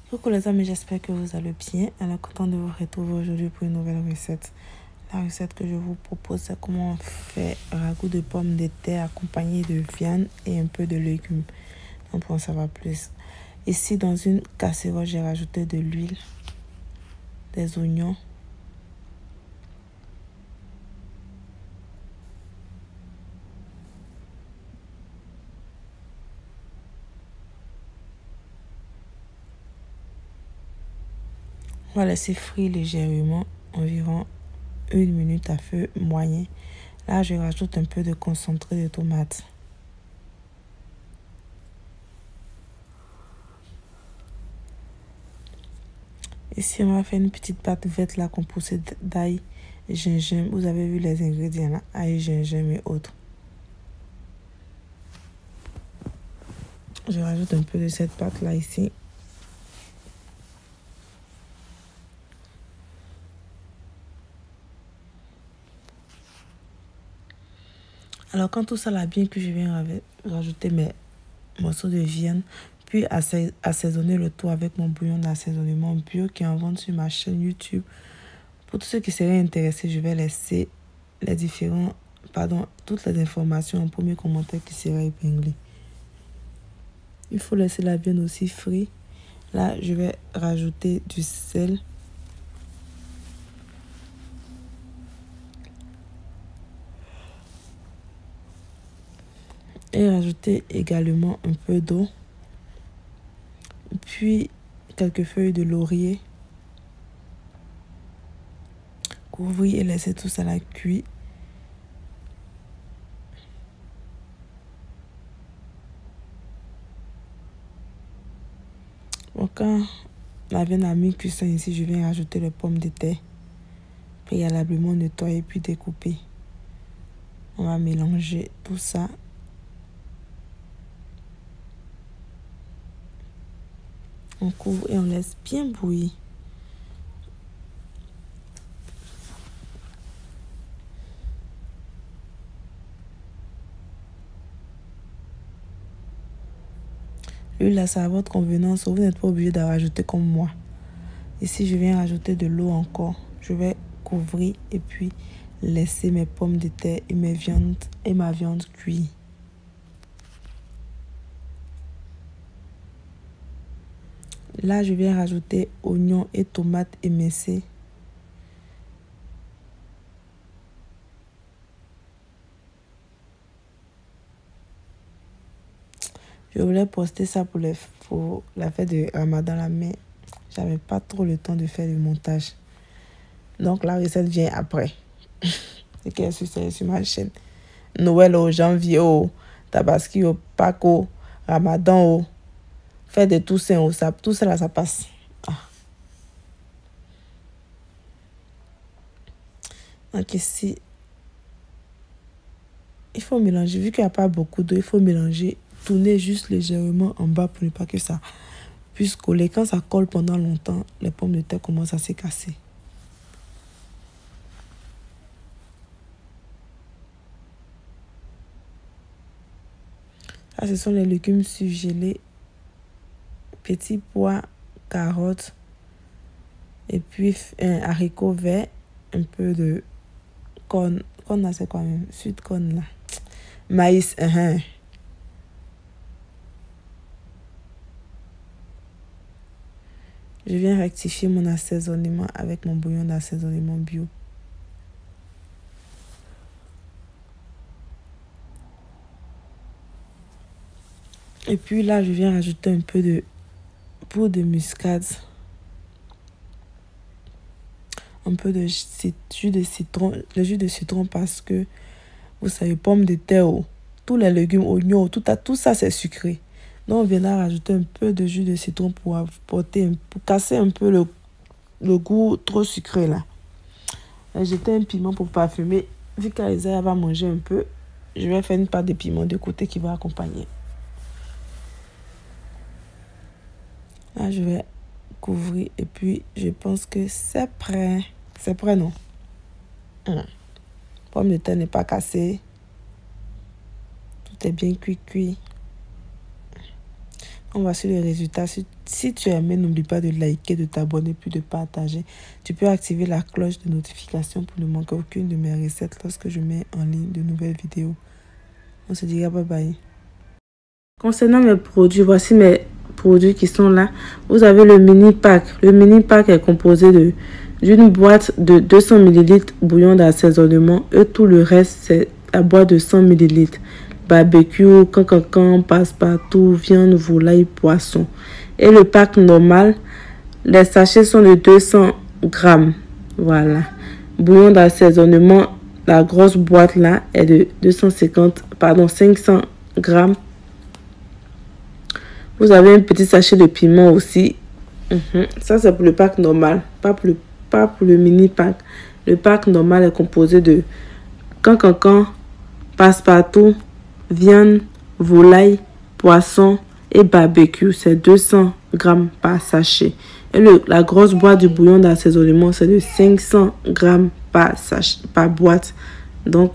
Coucou les amis, j'espère que vous allez bien. Alors, content de vous retrouver aujourd'hui pour une nouvelle recette. La recette que je vous propose, c'est comment on fait ragoût de pommes de terre accompagné de viande et un peu de légumes. Donc pour en savoir plus. Ici, dans une casserole, j'ai rajouté de l'huile, des oignons, on va laisser frire légèrement, environ 1 minute à feu moyen. Là, je rajoute un peu de concentré de tomate. Ici, on va faire une petite pâte verte là composée d'ail, gingembre. Vous avez vu les ingrédients là, ail, gingembre et autres. Je rajoute un peu de cette pâte là ici. Alors quand tout ça là bien cuit, je viens rajouter mes morceaux de viande, puis assaisonner le tout avec mon bouillon d'assaisonnement bio qui est en vente sur ma chaîne YouTube. Pour tous ceux qui seraient intéressés, je vais laisser toutes les informations en premier commentaire qui sera épinglé. Il faut laisser la viande aussi frire. Là, je vais rajouter du sel. Et rajouter également un peu d'eau. Puis quelques feuilles de laurier. Couvrir et laisser tout ça là cuire. Bon, quand la viande a mis cuisson ici, je viens rajouter les pommes de terre. Préalablement nettoyer puis découper. On va mélanger tout ça. On couvre et on laisse bien bouillir. L'huile là, c'est à votre convenance. Vous n'êtes pas obligé de rajouter comme moi. Ici, je viens rajouter de l'eau encore. Je vais couvrir et puis laisser mes pommes de terre et ma viande cuire. Là, je viens rajouter oignons et tomates émincées. Je voulais poster ça pour la fête de Ramadan là, mais j'avais pas trop le temps de faire le montage. Donc la recette vient après. C'est qu'elle est sur ma chaîne. Noël au janvier au Tabaski au Pâques au Ramadan au fête de Toussaint au ça, tout ça là ça passe. Donc ici, il faut mélanger. Vu qu'il n'y a pas beaucoup d'eau, il faut mélanger. Tourner juste légèrement en bas pour ne pas que ça puisse coller. Quand ça colle pendant longtemps, les pommes de terre commencent à se casser. Là, ce sont les légumes surgelés. Petits pois, carottes. Et puis un haricot vert. Un peu de corn. Corn là, c'est quoi même? Sweet corn là. Maïs. Je viens rectifier mon assaisonnement avec mon bouillon d'assaisonnement bio. Et puis là, je viens rajouter un peu de poudre de muscade. Un peu de jus de citron. Le jus de citron parce que, vous savez, pommes de terre, tous les légumes, oignons, tout ça c'est sucré. Donc on viendra rajouter un peu de jus de citron pour casser un peu le goût trop sucré là. J'étais un piment pour parfumer. Vu qu'Aïsa va manger un peu, je vais faire une pâte de piment de côté qui va accompagner. Là, je vais couvrir et puis je pense que c'est prêt. C'est prêt, non? Pomme de terre n'est pas cassée. Tout est bien cuit. On va sur le résultat. Si tu as aimé, n'oublie pas de liker, de t'abonner, puis de partager. Tu peux activer la cloche de notification pour ne manquer aucune de mes recettes lorsque je mets en ligne de nouvelles vidéos. On se dit bye bye. Concernant mes produits, voici mes produits qui sont là. Vous avez le mini pack. Le mini pack est composé d'une boîte de 200 ml bouillon d'assaisonnement et tout le reste c'est la boîte de 100 ml. Barbecue, cancan, passe-partout, viande, volaille, poisson. Et le pack normal, les sachets sont de 200 grammes. Voilà. Bouillon d'assaisonnement, la grosse boîte là est de 500 grammes. Vous avez un petit sachet de piment aussi. Ça, c'est pour le pack normal, pas pour le mini pack. Le pack normal est composé de cancan, passe-partout, viande, volaille, poisson et barbecue. C'est 200 grammes par sachet. Et la grosse boîte du bouillon d'assaisonnement, c'est de 500 grammes par boîte. Donc,